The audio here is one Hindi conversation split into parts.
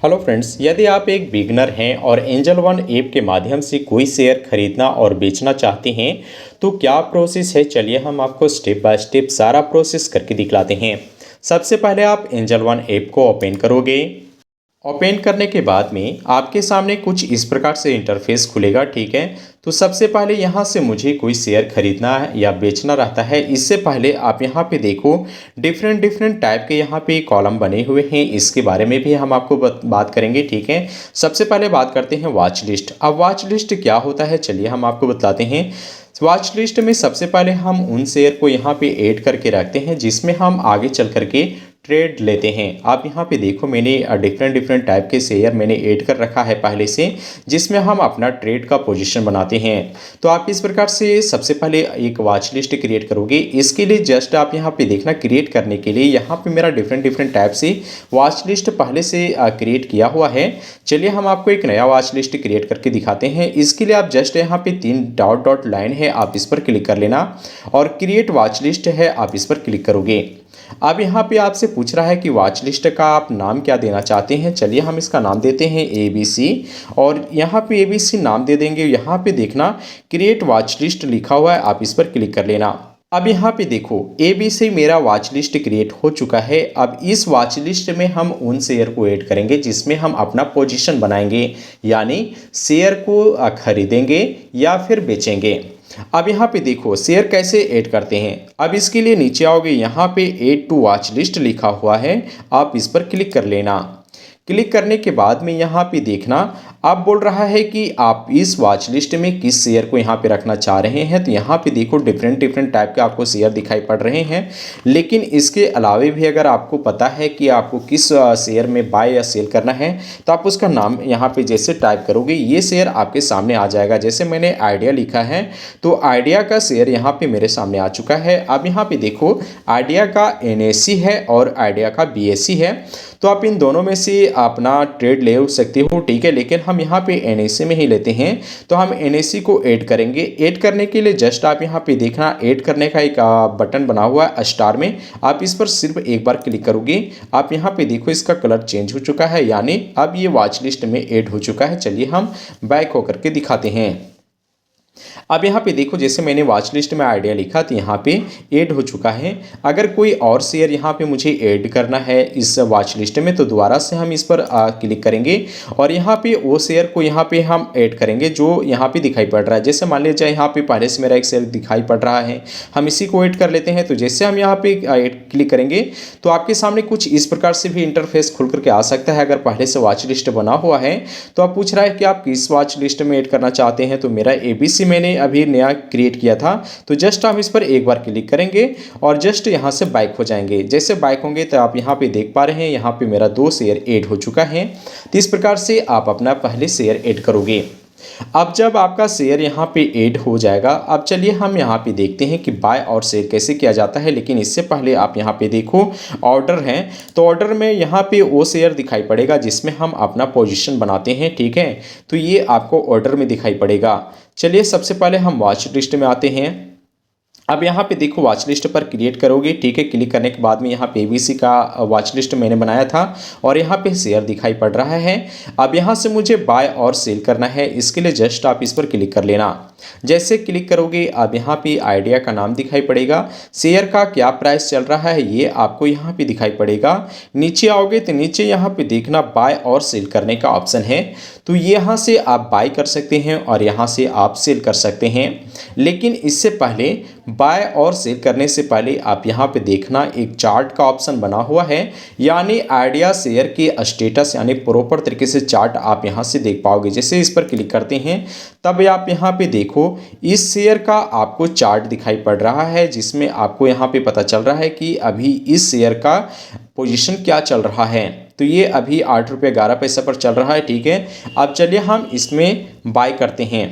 हेलो फ्रेंड्स, यदि आप एक बिगनर हैं और एंजल वन ऐप के माध्यम से कोई शेयर खरीदना और बेचना चाहते हैं तो क्या प्रोसेस है, चलिए हम आपको स्टेप बाय स्टेप सारा प्रोसेस करके दिखलाते हैं। सबसे पहले आप एंजल वन ऐप को ओपन करोगे। ओपन करने के बाद में आपके सामने कुछ इस प्रकार से इंटरफेस खुलेगा, ठीक है। तो सबसे पहले यहाँ से मुझे कोई शेयर खरीदना है या बेचना रहता है, इससे पहले आप यहाँ पे देखो डिफरेंट डिफरेंट टाइप के यहाँ पे कॉलम बने हुए हैं। इसके बारे में भी हम आपको बात करेंगे, ठीक है। सबसे पहले बात करते हैं वॉच लिस्ट। अब वॉच लिस्ट क्या होता है, चलिए हम आपको बताते हैं। वॉच लिस्ट में सबसे पहले हम उन शेयर को यहाँ पे ऐड करके रखते हैं जिसमें हम आगे चल करके ट्रेड लेते हैं। आप यहाँ पे देखो मैंने डिफरेंट डिफरेंट टाइप के शेयर मैंने ऐड कर रखा है पहले से, जिसमें हम अपना ट्रेड का पोजीशन बनाते हैं। तो आप इस प्रकार से सबसे पहले एक वॉच लिस्ट क्रिएट करोगे। इसके लिए जस्ट आप यहाँ पे देखना, क्रिएट करने के लिए यहाँ पे मेरा डिफरेंट डिफरेंट टाइप से वॉच लिस्ट पहले से क्रिएट किया हुआ है। चलिए हम आपको एक नया वॉच लिस्ट क्रिएट करके दिखाते हैं। इसके लिए आप जस्ट यहाँ पे 3 डॉट डॉट लाइन है, आप इस पर क्लिक कर लेना और क्रिएट वॉच लिस्ट है, आप इस पर क्लिक करोगे। अब यहाँ पे आपसे पूछ रहा है कि वॉच लिस्ट का आप नाम क्या देना चाहते हैं। चलिए हम इसका नाम देते हैं ABC और यहाँ पे ABC नाम दे देंगे। यहाँ पे देखना क्रिएट वॉच लिस्ट लिखा हुआ है, आप इस पर क्लिक कर लेना। अब यहाँ पे देखो ABC मेरा वॉच लिस्ट क्रिएट हो चुका है। अब इस वॉच लिस्ट में हम उन शेयर को ऐड करेंगे जिसमें हम अपना पोजीशन बनाएंगे, यानी शेयर को खरीदेंगे या फिर बेचेंगे। अब यहाँ पे देखो शेयर कैसे ऐड करते हैं। अब इसके लिए नीचे आओगे, यहाँ पे ऐड टू वॉच लिस्ट लिखा हुआ है, आप इस पर क्लिक कर लेना। क्लिक करने के बाद में यहाँ पे देखना आप बोल रहा है कि आप इस वॉच लिस्ट में किस शेयर को यहाँ पे रखना चाह रहे हैं। तो यहाँ पे देखो डिफरेंट डिफरेंट टाइप के आपको शेयर दिखाई पड़ रहे हैं, लेकिन इसके अलावे भी अगर आपको पता है कि आपको किस शेयर में बाय या सेल करना है तो आप उसका नाम यहाँ पे जैसे टाइप करोगे ये शेयर आपके सामने आ जाएगा। जैसे मैंने आइडिया लिखा है तो आइडिया का शेयर यहाँ पे मेरे सामने आ चुका है। अब यहाँ पे देखो आइडिया का NSE है और आइडिया का BSE है, तो आप इन दोनों में से अपना ट्रेड ले सकते हो, ठीक है। लेकिन हम यहाँ पे NSE में ही लेते हैं, तो हम NSE को ऐड करेंगे। ऐड करने के लिए जस्ट आप यहाँ पे देखना ऐड करने का एक बटन बना हुआ है स्टार में, आप इस पर सिर्फ एक बार क्लिक करोगे। आप यहाँ पे देखो इसका कलर चेंज हो चुका है, यानी अब ये वॉच लिस्ट में ऐड हो चुका है। चलिए हम बैक होकर के दिखाते हैं। अब यहाँ पे देखो जैसे मैंने वॉच लिस्ट में आइडिया लिखा तो यहाँ पे ऐड हो चुका है। अगर कोई और शेयर यहाँ पे मुझे ऐड करना है इस वॉच लिस्ट में तो दोबारा से हम इस पर क्लिक करेंगे और यहाँ पे वो शेयर को यहाँ पे हम ऐड करेंगे जो यहाँ पे दिखाई पड़ रहा है। जैसे मान लीजिए यहाँ पे पहले से मेरा एक शेयर दिखाई पड़ रहा है, हम इसी को ऐड कर लेते हैं। तो जैसे हम यहाँ पे क्लिक करेंगे तो आपके सामने कुछ इस प्रकार से भी इंटरफेस खुल करके आ सकता है। अगर पहले से वॉच लिस्ट बना हुआ है तो आप पूछ रहा है कि आप किस वॉच लिस्ट में ऐड करना चाहते हैं। तो मेरा ABC मैंने अभी नया क्रिएट किया था, तो जस्ट हम इस पर एक बार क्लिक करेंगे और जस्ट यहाँ से बाइक हो जाएंगे। जैसे बाइक होंगे तो आप यहाँ पे देख पा रहे हैं यहाँ पे मेरा 2 शेयर ऐड हो चुका है। तो इस प्रकार से आप अपना पहले शेयर ऐड करोगे। अब जब आपका शेयर यहाँ पे ऐड हो जाएगा, अब चलिए हम यहाँ पे देखते हैं कि बाय और सेल कैसे किया जाता है। लेकिन इससे पहले आप यहाँ पे देखो ऑर्डर है, तो ऑर्डर में यहाँ पे वो शेयर दिखाई पड़ेगा जिसमें हम अपना पोजीशन बनाते हैं, ठीक है। तो ये आपको ऑर्डर में दिखाई पड़ेगा। चलिए सबसे पहले हम वॉच लिस्ट में आते हैं। अब यहाँ पे देखो वॉच लिस्ट पर क्रिएट करोगे, ठीक है। क्लिक करने के बाद में यहाँ पे ABC का वॉच लिस्ट मैंने बनाया था और यहाँ पे शेयर दिखाई पड़ रहा है। अब यहाँ से मुझे बाय और सेल करना है, इसके लिए जस्ट आप इस पर क्लिक कर लेना। जैसे क्लिक करोगे अब यहाँ पे आइडिया का नाम दिखाई पड़ेगा, शेयर का क्या प्राइस चल रहा है ये आपको यहाँ पे दिखाई पड़ेगा। नीचे आओगे तो नीचे यहाँ पे देखना बाय और सेल करने का ऑप्शन है, तो यहाँ से आप बाय कर सकते हैं और यहाँ से आप सेल कर सकते हैं। लेकिन इससे पहले बाय और सेल करने से पहले आप यहाँ पे देखना एक चार्ट का ऑप्शन बना हुआ है, यानी आइडिया शेयर के स्टेटस यानी प्रॉपर तरीके से चार्ट आप यहाँ से देख पाओगे। जैसे इस पर क्लिक करते हैं तब आप यहाँ पे देखो इस शेयर का आपको चार्ट दिखाई पड़ रहा है, जिसमें आपको यहाँ पे पता चल रहा है कि अभी इस शेयर का पोजीशन क्या चल रहा है। तो ये अभी 8 रुपये 11 पैसे पर चल रहा है, ठीक है। अब चलिए हम इसमें बाय करते हैं।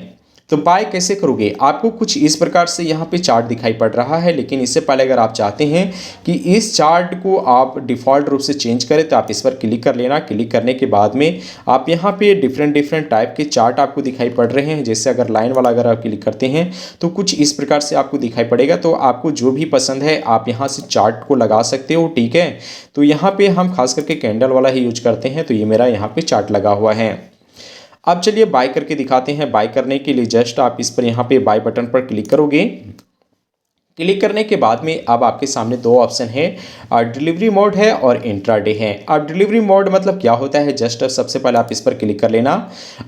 तो बाय कैसे करोगे, आपको कुछ इस प्रकार से यहाँ पे चार्ट दिखाई पड़ रहा है। लेकिन इससे पहले अगर आप चाहते हैं कि इस चार्ट को आप डिफ़ॉल्ट रूप से चेंज करें तो आप इस पर क्लिक कर लेना। क्लिक करने के बाद में आप यहाँ पे डिफरेंट टाइप के चार्ट आपको दिखाई पड़ रहे हैं। जैसे अगर लाइन वाला अगर आप क्लिक करते हैं तो कुछ इस प्रकार से आपको दिखाई पड़ेगा। तो आपको जो भी पसंद है आप यहाँ से चार्ट को लगा सकते हो, ठीक है। तो यहाँ पे हम खास करके कैंडल वाला ही यूज करते हैं। तो ये मेरा यहाँ पे चार्ट लगा हुआ है। अब चलिए बाय करके दिखाते हैं। बाय करने के लिए जस्ट आप इस पर यहाँ पे बाय बटन पर क्लिक करोगे। क्लिक करने के बाद में अब आपके सामने दो ऑप्शन है, डिलीवरी मोड है और इंट्राडे है। अब डिलीवरी मोड मतलब क्या होता है, जस्ट सबसे पहले आप इस पर क्लिक कर लेना।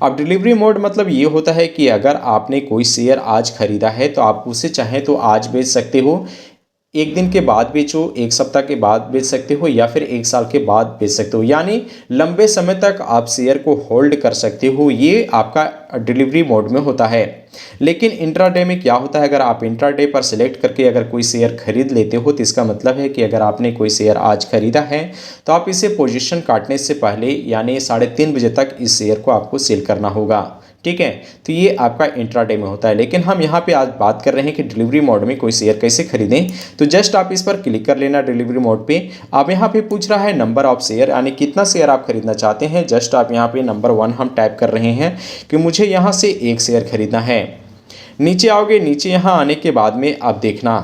अब डिलीवरी मोड मतलब ये होता है कि अगर आपने कोई शेयर आज खरीदा है तो आप उसे चाहें तो आज बेच सकते हो, एक दिन के बाद बेचो, एक सप्ताह के बाद बेच सकते हो या फिर एक साल के बाद बेच सकते हो। यानी लंबे समय तक आप शेयर को होल्ड कर सकते हो। ये आपका डिलीवरी मोड में होता है। लेकिन इंट्राडे में क्या होता है, अगर आप इंट्राडे पर सिलेक्ट करके अगर कोई शेयर खरीद लेते हो तो इसका मतलब है कि अगर आपने कोई शेयर आज खरीदा है तो आप इसे पोजीशन काटने से पहले यानी 3:30 बजे तक इस शेयर को आपको सेल करना होगा, ठीक है। तो ये आपका इंट्राडे में होता है। लेकिन हम यहाँ पे आज बात कर रहे हैं कि डिलीवरी मोड में कोई शेयर कैसे खरीदें। तो जस्ट आप इस पर क्लिक कर लेना डिलीवरी मोड पे। आप यहाँ पे पूछ रहा है नंबर ऑफ शेयर, यानी कितना शेयर आप खरीदना चाहते हैं। जस्ट आप यहाँ पे नंबर 1 हम टाइप कर रहे हैं कि मुझे यहाँ से 1 शेयर खरीदना है। नीचे आओगे, नीचे यहाँ आने के बाद में आप देखना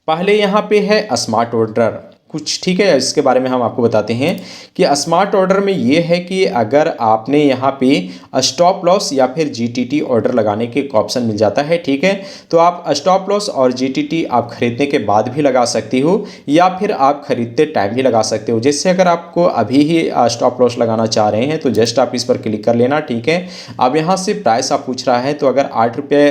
पहले यहाँ पे है स्मार्ट ऑर्डर कुछ, ठीक है। इसके बारे में हम आपको बताते हैं कि स्मार्ट ऑर्डर में ये है कि अगर आपने यहाँ पे स्टॉप लॉस या फिर जीटीटी ऑर्डर लगाने के ऑप्शन मिल जाता है, ठीक है। तो आप स्टॉप लॉस और जीटीटी आप खरीदने के बाद भी लगा सकती हो या फिर आप खरीदते टाइम भी लगा सकते हो। जैसे अगर आपको अभी ही स्टॉप लॉस लगाना चाह रहे हैं तो जस्ट आप इस पर क्लिक कर लेना, ठीक है। अब यहाँ से प्राइस आप पूछ रहा है तो अगर 8 रुपये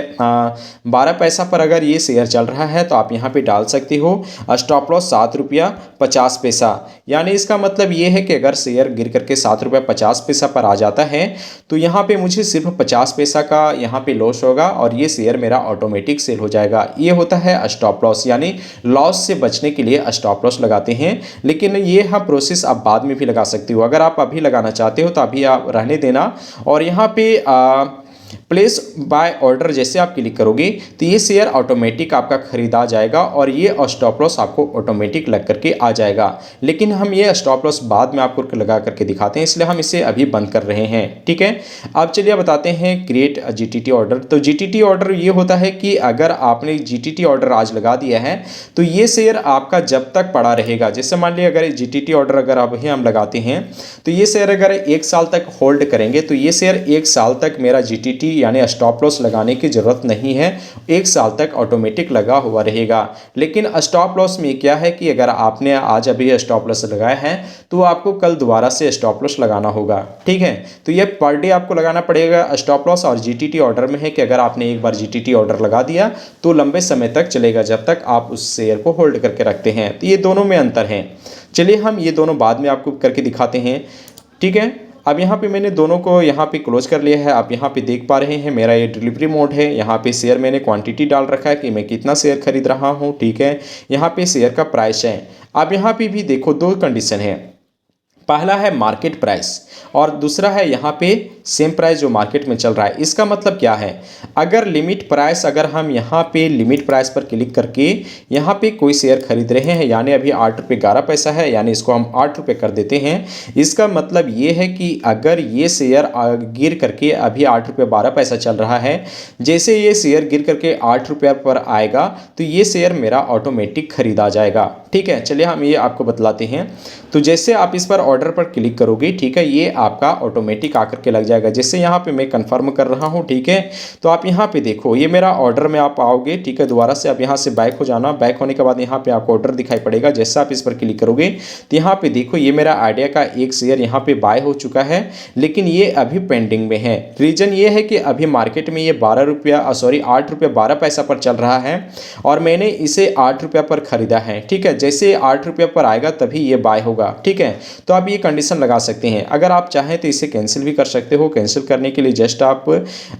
12 पैसा पर अगर ये शेयर चल रहा है तो आप यहाँ पे डाल सकते हो स्टॉप लॉस 7 रुपया 50 पैसा। यानी इसका मतलब ये है कि अगर शेयर गिर करके 7 रुपये 50 पैसा पर आ जाता है तो यहाँ पे मुझे सिर्फ 50 पैसा का यहाँ पे लॉस होगा और ये शेयर मेरा ऑटोमेटिक सेल हो जाएगा। ये होता है स्टॉप लॉस, यानी लॉस से बचने के लिए स्टॉप लॉस लगाते हैं। लेकिन ये हम प्रोसेस आप बाद में भी लगा सकते हो। अगर आप अभी लगाना चाहते हो तो अभी आप रहने देना और यहाँ पे प्लेस बाय ऑर्डर जैसे आप क्लिक करोगे तो ये शेयर ऑटोमेटिक आपका खरीदा जाएगा और ये स्टॉप लॉस आपको ऑटोमेटिक लग करके आ जाएगा। लेकिन हम ये स्टॉप लॉस बाद में आपको लगा करके दिखाते हैं, इसलिए हम इसे अभी बंद कर रहे हैं, ठीक है। अब चलिए बताते हैं क्रिएट जीटीटी ऑर्डर। तो जीटीटी ऑर्डर ये होता है कि अगर आपने जीटीटी ऑर्डर आज लगा दिया है तो ये शेयर आपका जब तक पड़ा रहेगा। जैसे मान लिया अगर जीटीटी ऑर्डर अगर अभी हम लगाते हैं तो ये शेयर अगर 1 साल तक होल्ड करेंगे तो ये शेयर 1 साल तक मेरा जीटीटी यानी स्टॉप लॉस लगाने की जरूरत नहीं है, 1 साल तक ऑटोमेटिक लगा हुआ रहेगा। लेकिन स्टॉप लॉस में क्या है कि अगर आपने आज अभी स्टॉप लॉस लगाया है तो आपको कल दोबारा से स्टॉप लॉस लगाना होगा, ठीक है। तो ये पर डे आपको लगाना पड़ेगा स्टॉप लॉस। और जीटीटी ऑर्डर में है कि अगर आपने एक बार जीटीटी ऑर्डर लगा दिया तो लंबे समय तक चलेगा जब तक आप उस शेयर को होल्ड करके रखते हैं। तो ये दोनों में अंतर है। चलिए हम ये दोनों बाद में आपको करके दिखाते हैं, ठीक है। अब यहाँ पे मैंने दोनों को यहाँ पे क्लोज कर लिया है। आप यहाँ पे देख पा रहे हैं मेरा ये डिलीवरी मोड है। यहाँ पे शेयर मैंने क्वांटिटी डाल रखा है कि मैं कितना शेयर खरीद रहा हूँ, ठीक है। यहाँ पे शेयर का प्राइस है। अब यहाँ पे भी देखो 2 कंडीशन है, पहला है मार्केट प्राइस और दूसरा है यहाँ पे सेम प्राइस जो मार्केट में चल रहा है। इसका मतलब क्या है, अगर लिमिट प्राइस अगर हम यहाँ पे लिमिट प्राइस पर क्लिक करके यहाँ पे कोई शेयर खरीद रहे हैं यानी अभी 8 रुपये 11 पैसा है, यानी इसको हम 8 रुपये कर देते हैं। इसका मतलब ये है कि अगर ये शेयर गिर करके अभी 8 रुपये 12 पैसा चल रहा है, जैसे ये शेयर गिर करके 8 रुपये पर आएगा तो ये शेयर मेरा ऑटोमेटिक खरीदा जाएगा, ठीक है। चलिए हम ये आपको बतलाते हैं। तो जैसे आप इस पर ऑर्डर पर क्लिक करोगे, ठीक है, ये आपका ऑटोमेटिक आकर के लग जाएगा। जैसे यहाँ पे मैं कंफर्म कर रहा हूँ, ठीक है। तो आप यहाँ पे देखो ये मेरा ऑर्डर में आप आओगे, ठीक है। दोबारा से आप यहाँ से बैक हो जाना। बैक होने के बाद यहाँ पे आपको ऑर्डर दिखाई पड़ेगा। जैसे आप इस पर क्लिक करोगे तो यहाँ पे देखो ये मेरा आइडिया का 1 शेयर यहाँ पे बाय हो चुका है, लेकिन ये अभी पेंडिंग में है। रीजन ये है कि अभी मार्केट में ये 8 रुपये 12 पैसा पर चल रहा है और मैंने इसे 8 रुपये पर खरीदा है, ठीक है। जैसे 8 रुपये पर आएगा तभी ये बाय होगा, ठीक है। तो आप आप ये कंडीशन लगा सकते हैं। अगर आप चाहें तो इसे कैंसिल भी कर सकते हो। कैंसिल करने के लिए जस्ट आप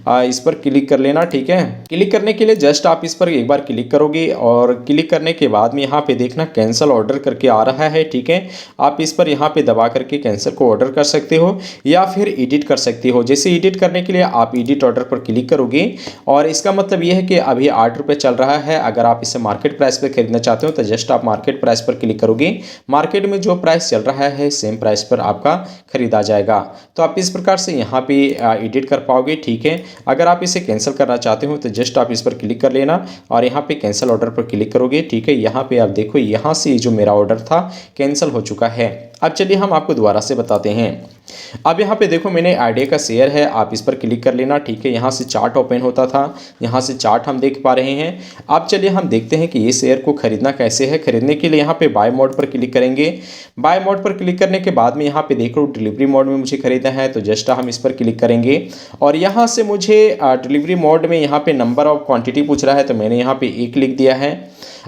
इस पर क्लिक कर लेना, ठीक है। क्लिक करने के लिए जस्ट आप इस पर एक बार क्लिक करोगे और क्लिक करने के बाद में यहाँ पे देखना कैंसिल ऑर्डर करके आ रहा है, ठीक है। आप इस पर यहाँ पे दबा करके कैंसिल को ऑर्डर कर सकते हो या फिर एडिट कर सकते हो। जैसे एडिट करने के लिए आप एडिट ऑर्डर पर क्लिक करोगे और इसका मतलब ये है कि अभी 8 रुपये चल रहा है। अगर आप इसे मार्केट प्राइस पर खरीदना चाहते हो तो जस्ट आप मार्केट प्राइस पर क्लिक करोगे। मार्केट में जो प्राइस चल रहा है सेम प्राइस पर आपका खरीदा जाएगा। तो आप इस प्रकार से यहाँ पे एडिट कर पाओगे, ठीक है। अगर आप इसे कैंसिल करना चाहते हो तो जस्ट आप इस पर क्लिक कर लेना और यहाँ पे कैंसिल ऑर्डर पर क्लिक करोगे, ठीक है। यहाँ पे आप देखो, यहाँ से जो मेरा ऑर्डर था कैंसिल हो चुका है। अब चलिए हम आपको दोबारा से बताते हैं। अब यहाँ पे देखो, मैंने आइडिया का शेयर है, आप इस पर क्लिक कर लेना, ठीक है। यहाँ से चार्ट ओपन होता था, यहाँ से चार्ट हम देख पा रहे हैं। अब चलिए हम देखते हैं कि ये शेयर को खरीदना कैसे है। खरीदने के लिए यहाँ पे बाय मोड पर क्लिक करेंगे। बाय मोड पर क्लिक करने के बाद में यहाँ पे देखो डिलीवरी मोड में मुझे खरीदना है, तो जस्ट हम इस पर क्लिक करेंगे और यहाँ से मुझे डिलीवरी मोड में यहाँ पे नंबर ऑफ क्वान्टिटी पूछ रहा है, तो मैंने यहाँ पे 1 लिख दिया है।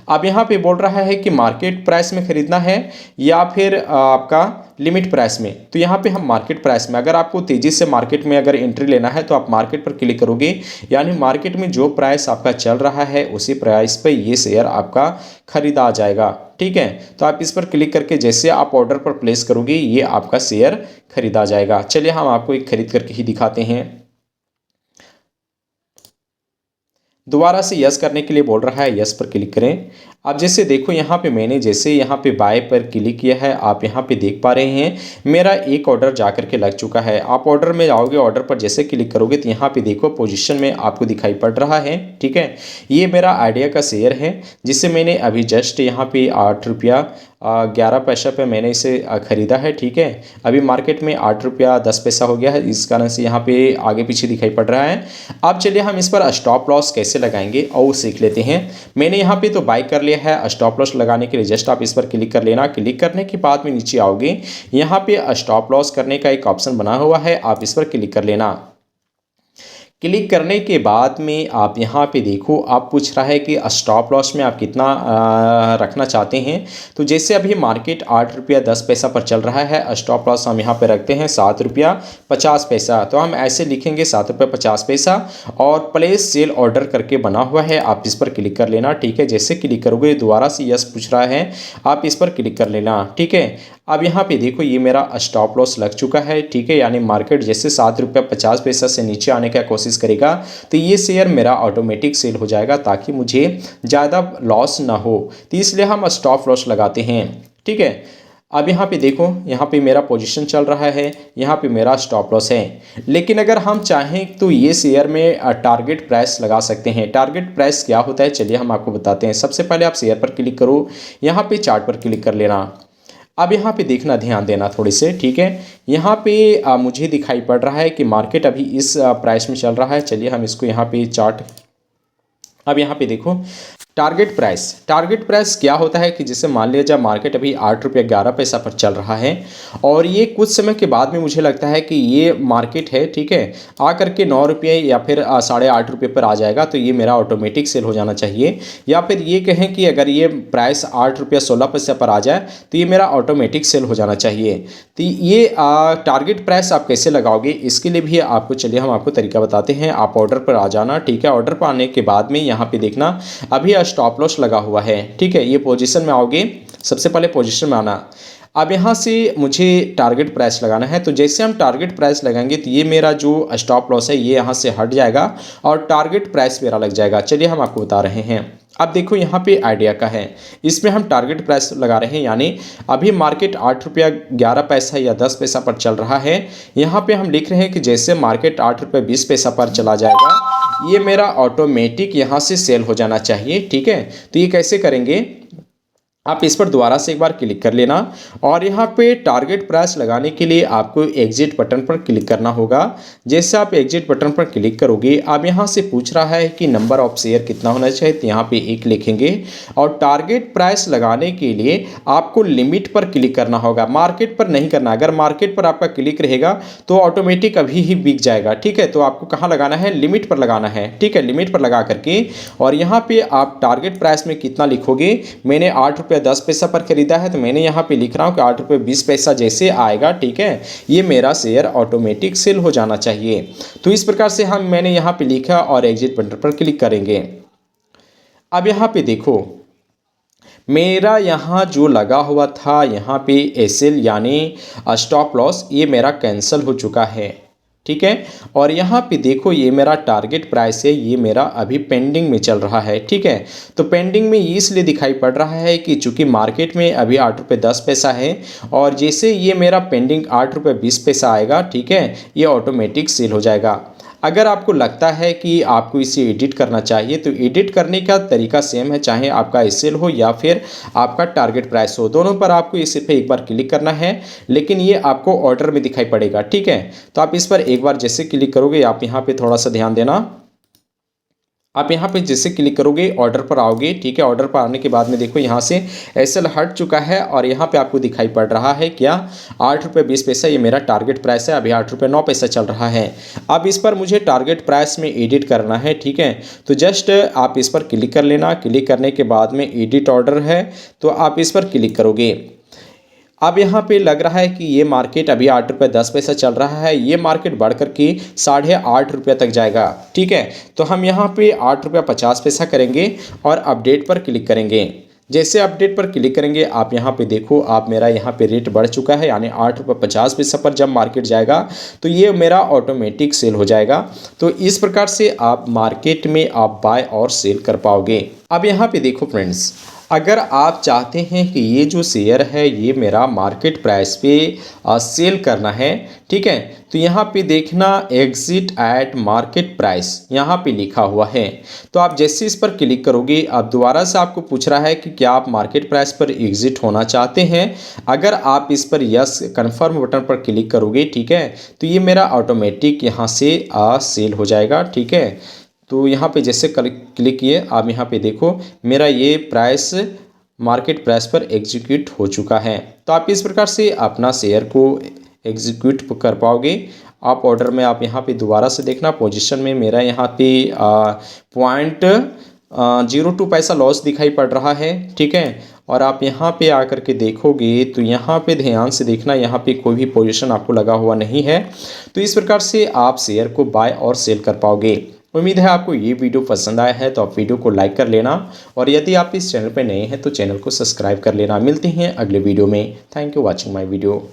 अब यहाँ पे बोल रहा है कि मार्केट प्राइस में खरीदना है या फिर आपका लिमिट प्राइस में, तो यहाँ पे हम मार्केट प्राइस में, अगर आपको तेज़ी से मार्केट में अगर एंट्री लेना है तो आप मार्केट पर क्लिक करोगे, यानी मार्केट में जो प्राइस आपका चल रहा है उसी प्राइस पे ये शेयर आपका खरीदा जाएगा, ठीक है। तो आप इस पर क्लिक करके जैसे आप ऑर्डर पर प्लेस करोगे ये आपका शेयर खरीदा जाएगा। चलिए हम आपको एक खरीद करके ही दिखाते हैं। दोबारा से यस करने के लिए बोल रहा है, यस पर क्लिक करें। अब जैसे देखो यहाँ पे मैंने जैसे यहाँ पे बाय पर क्लिक किया है, आप यहाँ पे देख पा रहे हैं मेरा एक ऑर्डर जा करके लग चुका है। आप ऑर्डर में जाओगे, ऑर्डर पर जैसे क्लिक करोगे तो यहाँ पे देखो पोजीशन में आपको दिखाई पड़ रहा है, ठीक है। ये मेरा आइडिया का शेयर है जिसे मैंने अभी जस्ट यहाँ पे 8 रुपया 11 पैसा पे मैंने इसे ख़रीदा है, ठीक है। अभी मार्केट में 8 रुपया 10 पैसा हो गया है, इस कारण से यहाँ पे आगे पीछे दिखाई पड़ रहा है। अब चलिए हम इस पर स्टॉप लॉस कैसे लगाएंगे और सीख लेते हैं। मैंने यहाँ पे तो बाय कर लिया है। स्टॉप लॉस लगाने के लिए जस्ट आप इस पर क्लिक कर लेना। क्लिक करने के बाद में नीचे आओगे, यहाँ पे स्टॉप लॉस करने का एक ऑप्शन बना हुआ है, आप इस पर क्लिक कर लेना। क्लिक करने के बाद में आप यहाँ पे देखो, आप पूछ रहा है कि स्टॉप लॉस में आप कितना रखना चाहते हैं। तो जैसे अभी मार्केट 8 रुपया 10 पैसा पर चल रहा है, स्टॉप लॉस हम यहाँ पे रखते हैं 7 रुपया 50 पैसा। तो हम ऐसे लिखेंगे 7 रुपया 50 पैसा और प्लेस सेल ऑर्डर करके बना हुआ है, आप इस पर क्लिक कर लेना, ठीक है। जैसे क्लिक करोगे दोबारा से यस पूछ रहा है, आप इस पर क्लिक कर लेना, ठीक है। अब यहाँ पे देखो ये मेरा स्टॉप लॉस लग चुका है, ठीक है। यानी मार्केट जैसे 7 रुपया 50 पैसा से नीचे आने का कोशिश करेगा तो ये शेयर मेरा ऑटोमेटिक सेल हो जाएगा ताकि मुझे ज़्यादा लॉस ना हो। तो इसलिए हम स्टॉप लॉस लगाते हैं, ठीक है। अब यहाँ पे देखो, यहाँ पे मेरा पोजीशन चल रहा है, यहाँ पे मेरा स्टॉप लॉस है। लेकिन अगर हम चाहें तो ये शेयर में टारगेट प्राइस लगा सकते हैं। टारगेट प्राइस क्या होता है चलिए हम आपको बताते हैं। सबसे पहले आप शेयर पर क्लिक करो, यहाँ पे चार्ट पर क्लिक कर लेना। अब यहाँ पे देखना, ध्यान देना थोड़े से, ठीक है। यहाँ पे मुझे दिखाई पड़ रहा है कि मार्केट अभी इस प्राइस में चल रहा है। चलिए हम इसको यहाँ पे चार्ट, अब यहाँ पे देखो टारगेट प्राइस क्या होता है कि जैसे मान लिया जाए मार्केट अभी 8 रुपया 11 पैसा पर चल रहा है और ये कुछ समय के बाद में मुझे लगता है कि ये मार्केट है, ठीक है, आकर के 9 रुपये या फिर 8.5 रुपये पर आ जाएगा तो ये मेरा ऑटोमेटिक सेल हो जाना चाहिए। या फिर ये कहें कि अगर ये प्राइस 8 रुपया 16 पैसा पर आ जाए तो ये मेरा ऑटोमेटिक सेल हो जाना चाहिए। तो ये टारगेट प्राइस आप कैसे लगाओगे इसके लिए भी आपको, चलिए हम आपको तरीका बताते हैं। आप ऑर्डर पर आ जाना, ठीक है। ऑर्डर पर आने के बाद में यहाँ पे देखना अभी स्टॉप लॉस लगा हुआ है, ठीक है। ये पोजीशन में आओगे, सबसे पहले पोजीशन में आना। अब यहाँ से मुझे टारगेट प्राइस लगाना है, तो जैसे हम टारगेट प्राइस लगाएंगे तो ये मेरा जो स्टॉप लॉस है ये यहाँ से हट जाएगा और टारगेट प्राइस मेरा लग जाएगा। चलिए हम आपको बता रहे हैं। अब देखो यहाँ पे आइडिया का है, इसमें हम टारगेट प्राइस लगा रहे हैं, यानी अभी मार्केट 8 रुपया 11 पैसा या 10 पैसा पर चल रहा है। यहाँ पे हम लिख रहे हैं कि जैसे मार्केट 8 रुपया 20 पैसा पर चला जाएगा ये मेरा ऑटोमेटिक यहाँ से सेल हो जाना चाहिए, ठीक है। तो ये कैसे करेंगे, आप इस पर दोबारा से एक बार क्लिक कर लेना और यहाँ पे टारगेट प्राइस लगाने के लिए आपको एग्जिट बटन पर क्लिक करना होगा। जैसे आप एग्जिट बटन पर क्लिक करोगे, अब यहाँ से पूछ रहा है कि नंबर ऑफ शेयर कितना होना चाहिए, तो यहाँ पे 1 लिखेंगे और टारगेट प्राइस लगाने के लिए आपको लिमिट पर क्लिक करना होगा, मार्केट पर नहीं करना। अगर मार्केट पर आपका क्लिक रहेगा तो ऑटोमेटिक अभी ही बिक जाएगा, ठीक है। तो आपको कहाँ लगाना है, लिमिट पर लगाना है, ठीक है। लिमिट पर लगा करके और यहाँ पे आप टारगेट प्राइस में कितना लिखोगे, मैंने 8 रुपया ₹8.10 पर खरीदा है, तो मैंने यहाँ पे लिख रहा हूँ कि ₹8.20 जैसे आएगा, ठीक है, ये मेरा शेयर ऑटोमेटिक सेल हो जाना चाहिए। तो इस प्रकार से मैंने यहाँ पे लिखा और एग्जिट बटन पर क्लिक करेंगे। अब यहाँ पे देखो, मेरा यहाँ जो लगा हुआ था यहाँ पे एसएल यानी स्टॉप लॉस, ये मेरा कैंसिल हो चुका है, ठीक है। और यहाँ पे देखो, ये मेरा टारगेट प्राइस है, ये मेरा अभी पेंडिंग में चल रहा है, ठीक है। तो पेंडिंग में इसलिए दिखाई पड़ रहा है कि चूंकि मार्केट में अभी ₹8.10 है, और जैसे ये मेरा पेंडिंग ₹8.20 आएगा, ठीक है, ये ऑटोमेटिक सेल हो जाएगा। अगर आपको लगता है कि आपको इसे एडिट करना चाहिए, तो एडिट करने का तरीका सेम है, चाहे आपका एसएल हो या फिर आपका टारगेट प्राइस हो, दोनों पर आपको इस पे एक बार क्लिक करना है, लेकिन ये आपको ऑर्डर में दिखाई पड़ेगा, ठीक है। तो आप इस पर एक बार जैसे क्लिक करोगे, आप यहाँ पे थोड़ा सा ध्यान देना, आप यहाँ पे जैसे क्लिक करोगे ऑर्डर पर आओगे, ठीक है। ऑर्डर पर आने के बाद में देखो, यहाँ से एसएल हट चुका है और यहाँ पे आपको दिखाई पड़ रहा है क्या, ₹8.20, ये मेरा टारगेट प्राइस है, अभी ₹8.09 चल रहा है। अब इस पर मुझे टारगेट प्राइस में एडिट करना है, ठीक है। तो जस्ट आप इस पर क्लिक कर लेना, क्लिक करने के बाद में एडिट ऑर्डर है, तो आप इस पर क्लिक करोगे। अब यहाँ पे लग रहा है कि ये मार्केट अभी ₹8.10 चल रहा है, ये मार्केट बढ़ कर के ₹8.5 तक जाएगा, ठीक है। तो हम यहाँ पे ₹8.50 करेंगे और अपडेट पर क्लिक करेंगे। जैसे अपडेट पर क्लिक करेंगे, आप यहाँ पे देखो, आप मेरा यहाँ पे रेट बढ़ चुका है, यानी ₹8.50 पर जब मार्केट जाएगा तो ये मेरा ऑटोमेटिक सेल हो जाएगा। तो इस प्रकार से आप मार्केट में आप बाय और सेल कर पाओगे। अब यहाँ पे देखो फ्रेंड्स, अगर आप चाहते हैं कि ये जो शेयर है ये मेरा मार्केट प्राइस पे सेल करना है, ठीक है, तो यहाँ पे देखना एग्जिट एट मार्केट प्राइस यहाँ पे लिखा हुआ है। तो आप जैसे इस पर क्लिक करोगे, अब दोबारा से आपको पूछ रहा है कि क्या आप मार्केट प्राइस पर एग्जिट होना चाहते हैं। अगर आप इस पर यस कन्फर्म बटन पर क्लिक करोगे, ठीक है, तो ये मेरा ऑटोमेटिक यहाँ से सेल हो जाएगा, ठीक है। तो यहाँ पे जैसे क्लिक किए, आप यहाँ पे देखो मेरा ये प्राइस मार्केट प्राइस पर एग्जीक्यूट हो चुका है। तो आप इस प्रकार से अपना शेयर को एग्जीक्यूट कर पाओगे। आप ऑर्डर में आप यहाँ पे दोबारा से देखना, पोजीशन में मेरा यहाँ पे $0.02 लॉस दिखाई पड़ रहा है, ठीक है। और आप यहाँ पे आकर के देखोगे तो यहाँ पे ध्यान से देखना, यहाँ पे कोई भी पोजीशन आपको लगा हुआ नहीं है। तो इस प्रकार से आप शेयर को बाय और सेल कर पाओगे। उम्मीद है आपको ये वीडियो पसंद आया है, तो आप वीडियो को लाइक कर लेना, और यदि आप इस चैनल पर नए हैं तो चैनल को सब्सक्राइब कर लेना। मिलते हैं अगले वीडियो में। Thank you watching my video.